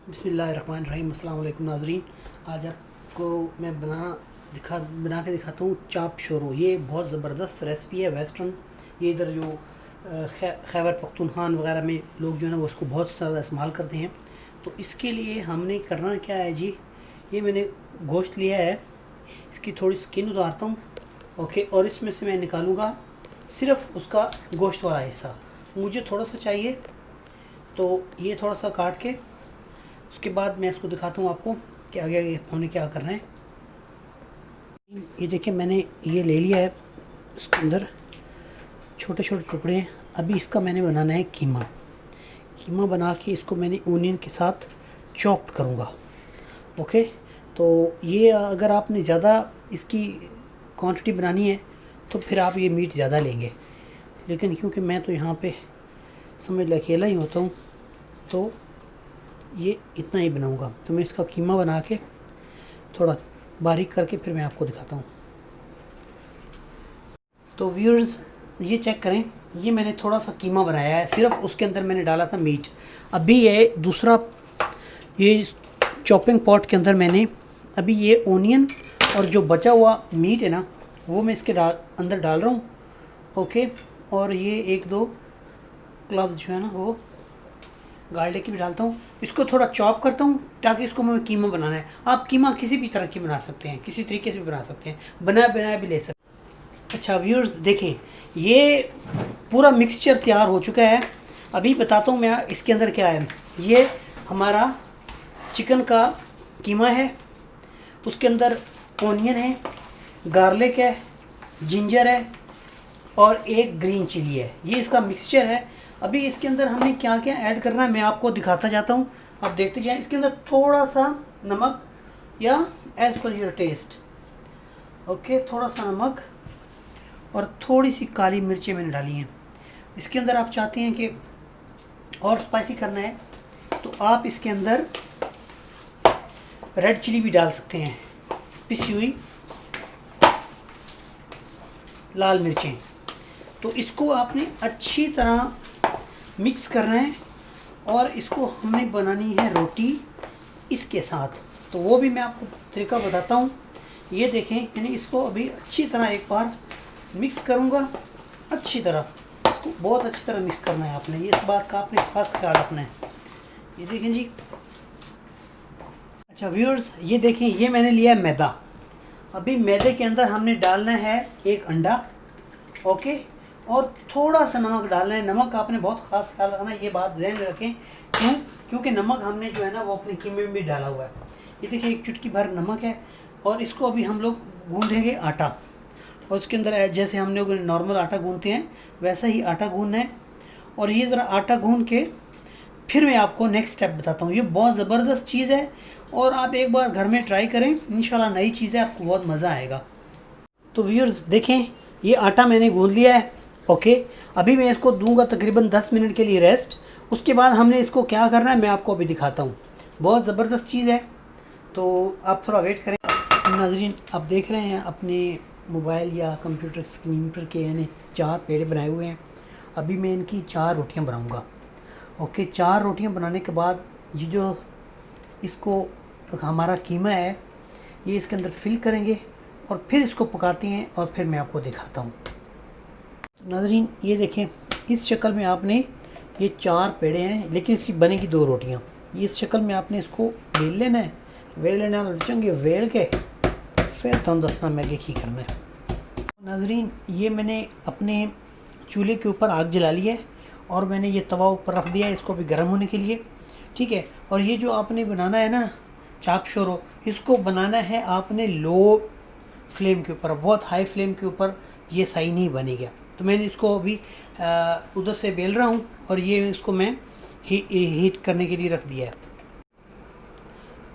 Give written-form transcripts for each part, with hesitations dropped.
बिस्मिल्लाहिर्रहमानिर्रहीम। अस्सलाम वालेकुम नाज़रीन। आज आपको मैं बना के दिखाता हूँ चाप शोरो। ये बहुत ज़बरदस्त रेसिपी है वेस्टर्न। ये इधर जो खैबर पख्तूनख्वान वगैरह में लोग जो है ना वो इसको बहुत ज़्यादा इस्तेमाल करते हैं। तो इसके लिए हमने करना क्या है जी, ये मैंने गोश्त लिया है, इसकी थोड़ी स्किन उतारता हूँ। ओके, और इसमें से मैं निकालूँगा सिर्फ़ उसका गोश्त वाला हिस्सा। मुझे थोड़ा सा चाहिए, तो ये थोड़ा सा काट के उसके बाद मैं इसको दिखाता हूँ आपको कि आगे हमने क्या करना है। ये देखिए, मैंने ये ले लिया है, इसके अंदर छोटे छोटे टुकड़े हैं। अभी इसका मैंने बनाना है कीमा। कीमा बना के इसको मैंने ओनियन के साथ चॉप्ड करूँगा। ओके, तो ये अगर आपने ज़्यादा इसकी क्वांटिटी बनानी है तो फिर आप ये मीट ज़्यादा लेंगे, लेकिन क्योंकि मैं तो यहाँ पे समझ लो अकेला ही होता हूँ, तो ये इतना ही बनाऊँगा। तो मैं इसका कीमा बना के थोड़ा बारीक करके फिर मैं आपको दिखाता हूँ। तो व्यूअर्स, ये चेक करें, ये मैंने थोड़ा सा कीमा बनाया है, सिर्फ उसके अंदर मैंने डाला था मीट। अभी ये दूसरा, ये चॉपिंग पॉट के अंदर मैंने अभी ये ओनियन और जो बचा हुआ मीट है ना वो मैं इसके अंदर डाल रहा हूँ। ओके, और ये एक दो क्लव्स जो है ना वो गार्लिक की भी डालता हूँ। इसको थोड़ा चॉप करता हूँ ताकि इसको मैं कीमा बनाना है। आप कीमा किसी भी तरह की बना सकते हैं, किसी तरीके से भी बना सकते हैं, बनाया बनाया भी ले सकते हैं। अच्छा व्यूअर्स, देखें, ये पूरा मिक्सचर तैयार हो चुका है। अभी बताता हूँ मैं इसके अंदर क्या है। ये हमारा चिकन का कीमा है, उसके अंदर ओनियन है, गार्लिक है, जिंजर है और एक ग्रीन चिली है। ये इसका मिक्सचर है। अभी इसके अंदर हमने क्या क्या ऐड करना है मैं आपको दिखाता जाता हूँ, आप देखते जाएं। इसके अंदर थोड़ा सा नमक या as per your test. Okay, थोड़ा सा नमक और थोड़ी सी काली मिर्चें मैंने डाली हैं। इसके अंदर आप चाहते हैं कि और स्पाइसी करना है तो आप इसके अंदर रेड चिली भी डाल सकते हैं, पिसी हुई लाल मिर्चें। तो इसको आपने अच्छी तरह मिक्स करना है और इसको हमने बनानी है रोटी इसके साथ। तो वो भी मैं आपको तरीका बताता हूँ। ये देखें, मैंने इसको अभी अच्छी तरह एक बार मिक्स करूँगा। अच्छी तरह इसको बहुत अच्छी तरह मिक्स करना है आपने, ये इस बात का आपने ख़ास ख्याल रखना है। ये देखें जी। अच्छा व्यूअर्स, ये देखें, ये मैंने लिया है मैदा। अभी मैदे के अंदर हमने डालना है एक अंडा। ओके, और थोड़ा सा नमक डालना है। नमक का आपने बहुत ख़ास ख्याल रखना है, ये बात ध्यान में रखें। क्यों? क्योंकि नमक हमने जो है ना वो अपने कीमे में भी डाला हुआ है। ये देखिए, एक चुटकी भर नमक है। और इसको अभी हम लोग गूँधेंगे आटा, और उसके अंदर जैसे हम लोग नॉर्मल आटा गूँधते हैं वैसा ही आटा गूँधना है। और ये ज़रा आटा गूँध के फिर मैं आपको नेक्स्ट स्टेप बताता हूँ। ये बहुत ज़बरदस्त चीज़ है और आप एक बार घर में ट्राई करें, इंशाल्लाह नई चीज़ है, आपको बहुत मज़ा आएगा। तो व्यूअर्स देखें, ये आटा मैंने गूँध लिया है। ओके, अभी मैं इसको दूंगा तकरीबन 10 मिनट के लिए रेस्ट। उसके बाद हमने इसको क्या करना है मैं आपको अभी दिखाता हूँ। बहुत ज़बरदस्त चीज़ है, तो आप थोड़ा वेट करें। नाज़रीन, आप देख रहे हैं अपने मोबाइल या कंप्यूटर स्क्रीन पर के यानी 4 पेड़े बनाए हुए हैं। अभी मैं इनकी 4 रोटियाँ बनाऊँगा। ओके, 4 रोटियाँ बनाने के बाद ये जो इसको हमारा कीमा है ये इसके अंदर फिल करेंगे और फिर इसको पकाते हैं और फिर मैं आपको दिखाता हूँ। नाज़रीन, ये देखें, इस शक्ल में आपने ये 4 पेड़े हैं, लेकिन इसकी बनेगी 2 रोटियाँ। इस शक्ल में आपने इसको बेल लेना है। वेल लेना चंगे वेल के फिर तुम दसना मैं की करना है। नाज़रीन, ये मैंने अपने चूल्हे के ऊपर आग जला ली है और मैंने ये तवा ऊपर रख दिया है इसको भी गर्म होने के लिए। ठीक है, और ये जो आपने बनाना है ना चाप शोरो, इसको बनाना है आपने लो फ्लेम के ऊपर। बहुत हाई फ्लेम के ऊपर ये सही नहीं बनेगा। तो मैंने इसको अभी उधर से बेल रहा हूँ और ये इसको मैं हीट करने के लिए रख दिया है।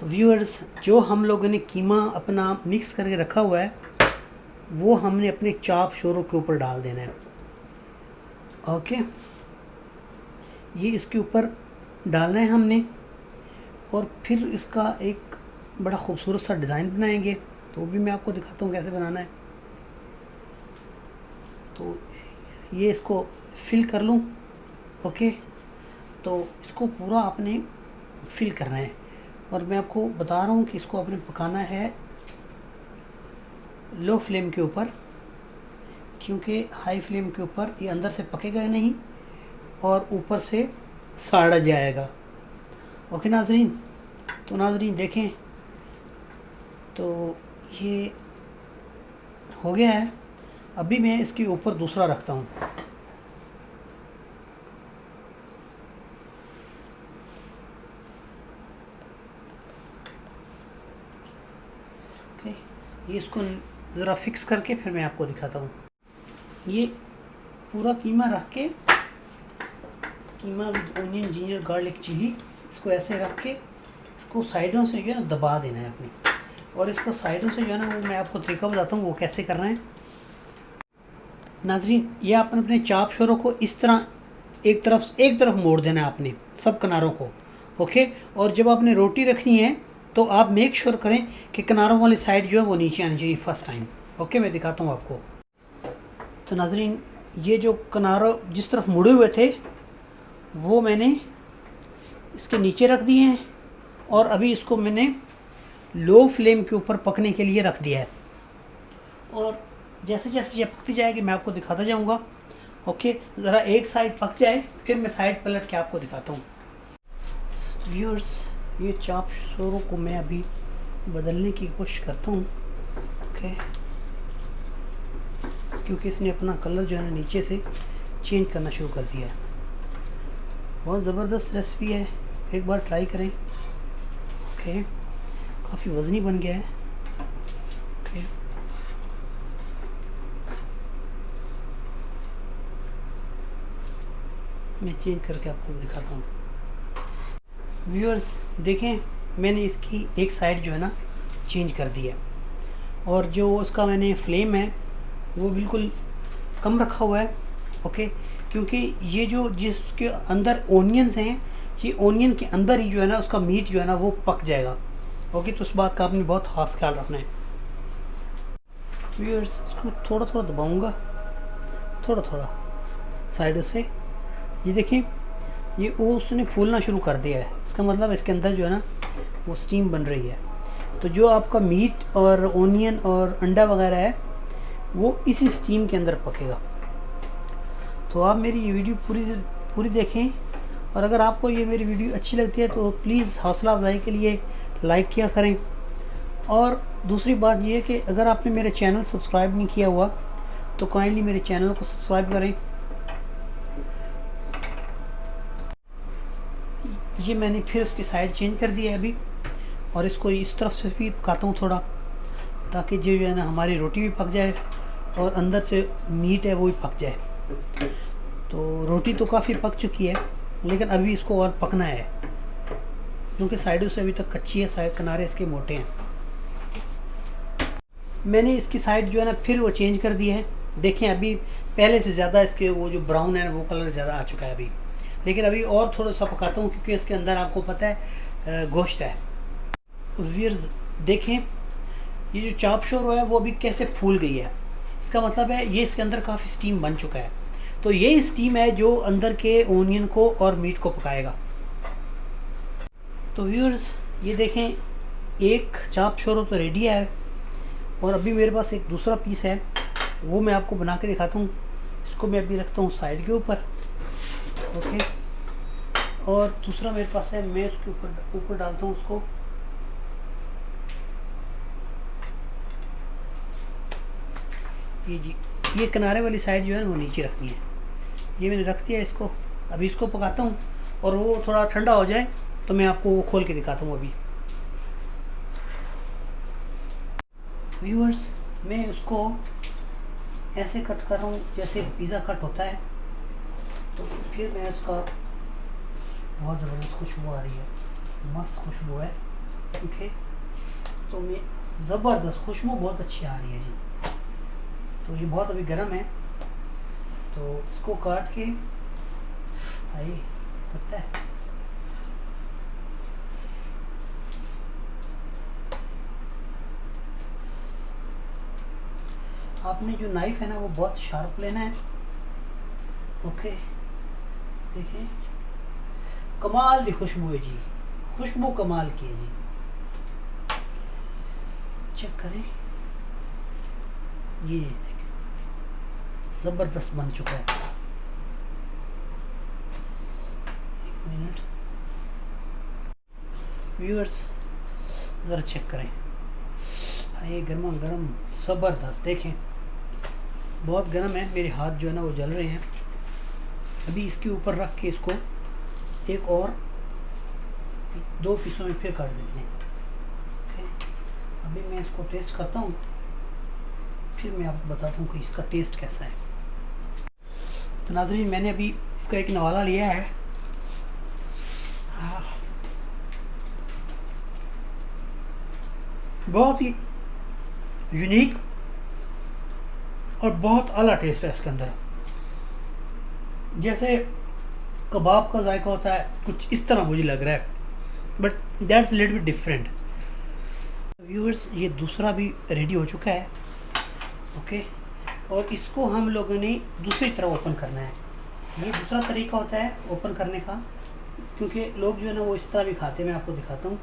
तो व्यूअर्स, जो हम लोगों ने कीमा अपना मिक्स करके रखा हुआ है वो हमने अपने चाप शोरों के ऊपर डाल देना है। ओके, ये इसके ऊपर डालना है हमने और फिर इसका एक बड़ा ख़ूबसूरत सा डिज़ाइन बनाएंगे। तो भी मैं आपको दिखाता हूँ कैसे बनाना है। तो ये इसको फिल कर लूँ। ओके, तो इसको पूरा आपने फिल करना है। और मैं आपको बता रहा हूँ कि इसको आपने पकाना है लो फ्लेम के ऊपर, क्योंकि हाई फ्लेम के ऊपर ये अंदर से पकेगा नहीं और ऊपर से साड़ा जाएगा। ओके नाजरीन, तो नाजरीन देखें तो ये हो गया है। अभी मैं इसके ऊपर दूसरा रखता हूँ। ओके, ये इसको ज़रा फिक्स करके फिर मैं आपको दिखाता हूँ। ये पूरा कीमा रख के, keema with onion ginger garlic chilli, इसको ऐसे रख के इसको साइडों से जो है ना दबा देना है अपने। और इसको साइडों से जो है ना वो मैं आपको तरीका बताता हूँ वो कैसे करना है। नाजरीन, ये आपने अपने चाप शोरों को इस तरह एक तरफ मोड़ देना है आपने सब किनारों को। ओके, और जब आपने रोटी रखनी है तो आप मेक श्योर करें कि किनारों वाली साइड जो है वो नीचे आनी चाहिए फर्स्ट टाइम। ओके, मैं दिखाता हूँ आपको। तो नाजरीन, ये जो किनारों जिस तरफ मुड़े हुए थे वो मैंने इसके नीचे रख दिए हैं और अभी इसको मैंने लो फ्लेम के ऊपर पकने के लिए रख दिया है। और जैसे जैसे ये पकती जाएगी मैं आपको दिखाता जाऊंगा। ओके, ज़रा एक साइड पक जाए फिर मैं साइड पलट के आपको दिखाता हूँ। व्यूअर्स, ये चाप शोरों को मैं अभी बदलने की कोशिश करता हूँ। ओके, क्योंकि इसने अपना कलर जो है ना नीचे से चेंज करना शुरू कर दिया है। बहुत ज़बरदस्त रेसिपी है, एक बार ट्राई करें। ओके, काफ़ी वज़नी बन गया है। ओके, मैं चेंज करके आपको दिखाता हूँ। व्यूअर्स देखें, मैंने इसकी एक साइड जो है ना चेंज कर दी है और जो उसका मैंने फ्लेम है वो बिल्कुल कम रखा हुआ है। ओके, क्योंकि ये जो जिसके अंदर ओनियंस हैं, ये ओनियन के अंदर ही जो है ना उसका मीट जो है ना वो पक जाएगा। ओके, तो उस बात का आपने बहुत ख़ास ख्याल रखना है। व्यूअर्स, इसको थोड़ा थोड़ा दबाऊंगा, थोड़ा थोड़ा साइडों से। ये देखिए, ये वो उसने फूलना शुरू कर दिया है, इसका मतलब इसके अंदर जो है ना वो स्टीम बन रही है। तो जो आपका मीट और ओनियन और अंडा वगैरह है वो इसी स्टीम के अंदर पकेगा। तो आप मेरी ये वीडियो पूरी देखें और अगर आपको ये मेरी वीडियो अच्छी लगती है तो प्लीज़ हौसला अफजाई के लिए लाइक किया करें। और दूसरी बात ये है कि अगर आपने मेरे चैनल सब्सक्राइब नहीं किया हुआ तो काइंडली मेरे चैनल को सब्सक्राइब करें। ये मैंने फिर उसकी साइड चेंज कर दिया है अभी, और इसको इस तरफ से भी पकाता हूँ थोड़ा, ताकि जो है ना हमारी रोटी भी पक जाए और अंदर से मीट है वो भी पक जाए। तो रोटी तो काफ़ी पक चुकी है लेकिन अभी इसको और पकना है क्योंकि साइडों से अभी तक कच्ची है, साइड किनारे इसके मोटे हैं। मैंने इसकी साइड जो है ना फिर वो चेंज कर दी है। देखें, अभी पहले से ज़्यादा इसके वो जो ब्राउन है वो कलर ज़्यादा आ चुका है अभी, लेकिन अभी और थोड़ा सा पकाता हूँ क्योंकि इसके अंदर आपको पता है गोश्त है। व्यूअर्स देखें, ये जो चाप शोर है वो अभी कैसे फूल गई है, इसका मतलब है ये इसके अंदर काफ़ी स्टीम बन चुका है। तो यही स्टीम है जो अंदर के ओनियन को और मीट को पकाएगा। तो व्यूअर्स ये देखें, एक चाप शोर तो रेडी है और अभी मेरे पास एक दूसरा पीस है वो मैं आपको बना के दिखाता हूँ। इसको मैं अभी रखता हूँ साइड के ऊपर। ओके, और दूसरा मेरे पास है, मैं उसके ऊपर डालता हूँ उसको। ये किनारे वाली साइड जो है ना वो नीचे रखनी है। ये मैंने रख दिया इसको, अभी इसको पकाता हूँ और वो थोड़ा ठंडा हो जाए तो मैं आपको वो खोल के दिखाता हूँ। अभी व्यूअर्स, मैं उसको ऐसे कट कर रहा हूँ जैसे पिज़्ज़ा कट होता है। तो फिर मैं उसका, बहुत ज़बरदस्त खुशबू आ रही है, मस्त खुशबू है। ओके, तो मैं ज़बरदस्त खुशबू बहुत अच्छी आ रही है जी। तो ये बहुत अभी गर्म है तो इसको काट के आई पता है। आपने जो नाइफ है ना वो बहुत शार्प लेना है। ओके, देखिए कमाल दी खुशबू है जी, खुशबू कमाल की है जी। चेक करें, ये देखिए ज़बरदस्त बन चुका है। एक मिनट व्यूअर्स, ज़रा चेक करें, ये गर्मा गर्म ज़बरदस्त। देखें बहुत गर्म है, मेरे हाथ जो है ना वो जल रहे हैं। अभी इसके ऊपर रख के इसको एक और 2 पीसों में फिर काट देते हैं। ओके, अभी मैं इसको टेस्ट करता हूँ, फिर मैं आपको बताता हूँ कि इसका टेस्ट कैसा है। तो नाज़रीन, मैंने अभी इसका एक नवाला लिया है। बहुत ही यूनिक और बहुत आला टेस्ट है इसके अंदर। जैसे कबाब का जायका होता है, कुछ इस तरह मुझे लग रहा है, but that's little bit different. Viewers, ये दूसरा भी रेडी हो चुका है। ओके, और इसको हम लोगों ने दूसरी तरफ ओपन करना है। ये दूसरा तरीका होता है ओपन करने का, क्योंकि लोग जो है ना वो इस तरह भी खाते हैं। मैं आपको दिखाता हूँ।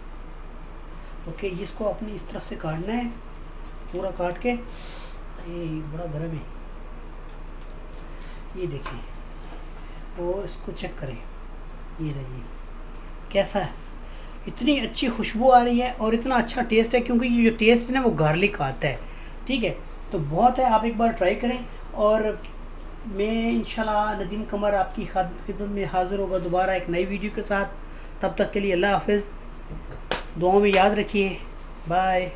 ओके, इसको अपनी इस तरफ से काटना है, पूरा काट के। ये बड़ा गर्म है, ये देखिए, और इसको चेक करें, ये रही कैसा है। इतनी अच्छी खुशबू आ रही है और इतना अच्छा टेस्ट है, क्योंकि ये जो टेस्ट है ना वो गार्लिक आता है। ठीक है, तो बहुत है, आप एक बार ट्राई करें। और मैं इंशाल्लाह नदीम कमर आपकी खिदमत में हाज़िर होगा दोबारा एक नई वीडियो के साथ। तब तक के लिए अल्लाह हाफ़िज़, दुआओं में याद रखिए। बाय।